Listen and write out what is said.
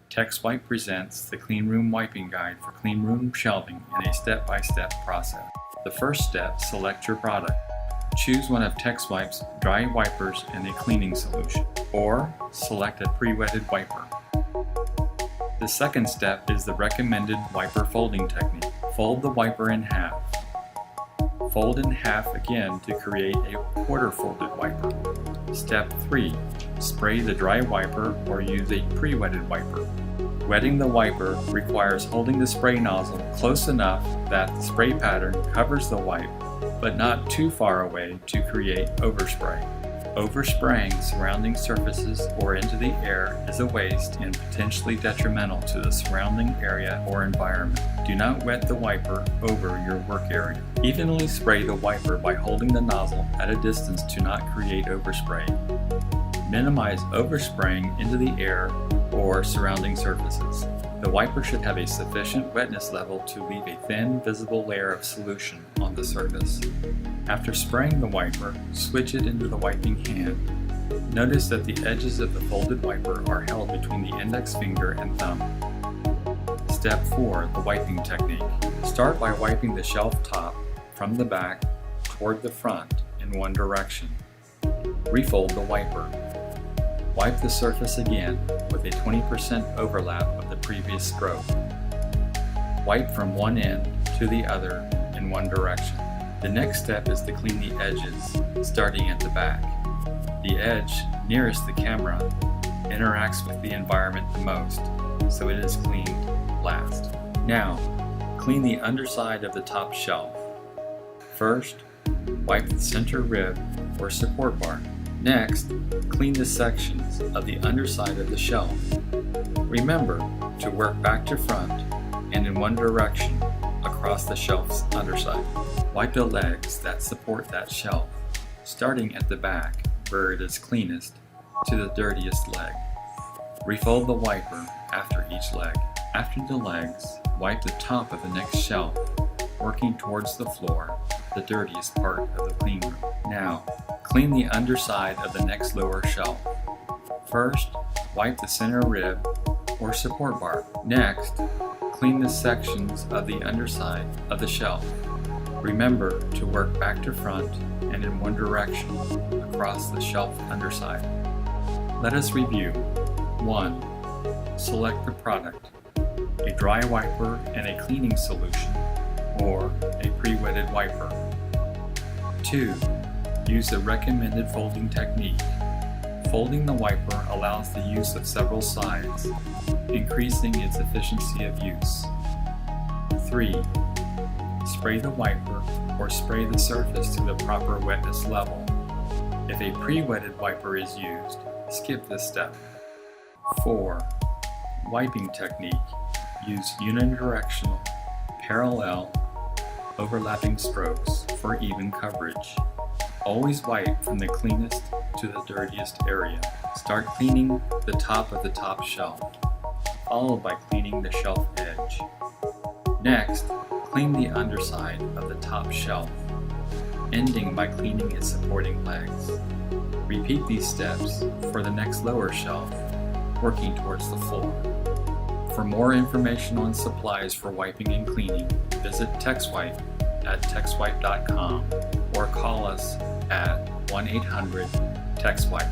Texwipe presents the Cleanroom Wiping Guide for cleanroom shelving in a step-by-step process. The first step, select your product. Choose one of Texwipe's dry wipers and a cleaning solution, or select a pre-wetted wiper. The second step is the recommended wiper folding technique. Fold the wiper in half. Fold in half again to create a quarter-folded wiper. Step 3. Spray the dry wiper or use a pre-wetted wiper. Wetting the wiper requires holding the spray nozzle close enough that the spray pattern covers the wipe, but not too far away to create overspray. Overspraying surrounding surfaces or into the air is a waste and potentially detrimental to the surrounding area or environment. Do not wet the wiper over your work area. Evenly spray the wiper by holding the nozzle at a distance to not create overspray. Minimize overspraying into the air or surrounding surfaces. The wiper should have a sufficient wetness level to leave a thin, visible layer of solution on the surface. After spraying the wiper, switch it into the wiping hand. Notice that the edges of the folded wiper are held between the index finger and thumb. Step 4. The wiping technique. Start by wiping the shelf top from the back toward the front in one direction. Refold the wiper. Wipe the surface again with a 20% overlap of the previous stroke. Wipe from one end to the other in one direction. The next step is to clean the edges, starting at the back. The edge nearest the camera interacts with the environment the most, so it is cleaned last. Now, clean the underside of the top shelf. First, wipe the center rib or support bar. Next, clean the sections of the underside of the shelf. Remember to work back to front and in one direction across the shelf's underside. Wipe the legs that support that shelf, starting at the back where it is cleanest to the dirtiest leg. Refold the wiper after each leg. After the legs, wipe the top of the next shelf, working towards the floor, the dirtiest part of the clean room. Now, clean the underside of the next lower shelf. First, wipe the center rib or support bar. Next, clean the sections of the underside of the shelf. Remember to work back to front and in one direction across the shelf underside. Let us review. 1. Select the product: a dry wiper and a cleaning solution, or a pre-wetted wiper. 2. Use the recommended folding technique. Folding the wiper allows the use of several sides, increasing its efficiency of use. 3. Spray the wiper or spray the surface to the proper wetness level. If a pre-wetted wiper is used, skip this step. 4. Wiping technique. Use unidirectional, parallel, overlapping strokes for even coverage. Always wipe from the cleanest to the dirtiest area. Start cleaning the top of the top shelf, followed by cleaning the shelf edge. Next, clean the underside of the top shelf, ending by cleaning its supporting legs. Repeat these steps for the next lower shelf, working towards the floor. For more information on supplies for wiping and cleaning, visit Texwipe at texwipe.com or call us at 1-800-TEXWIPE.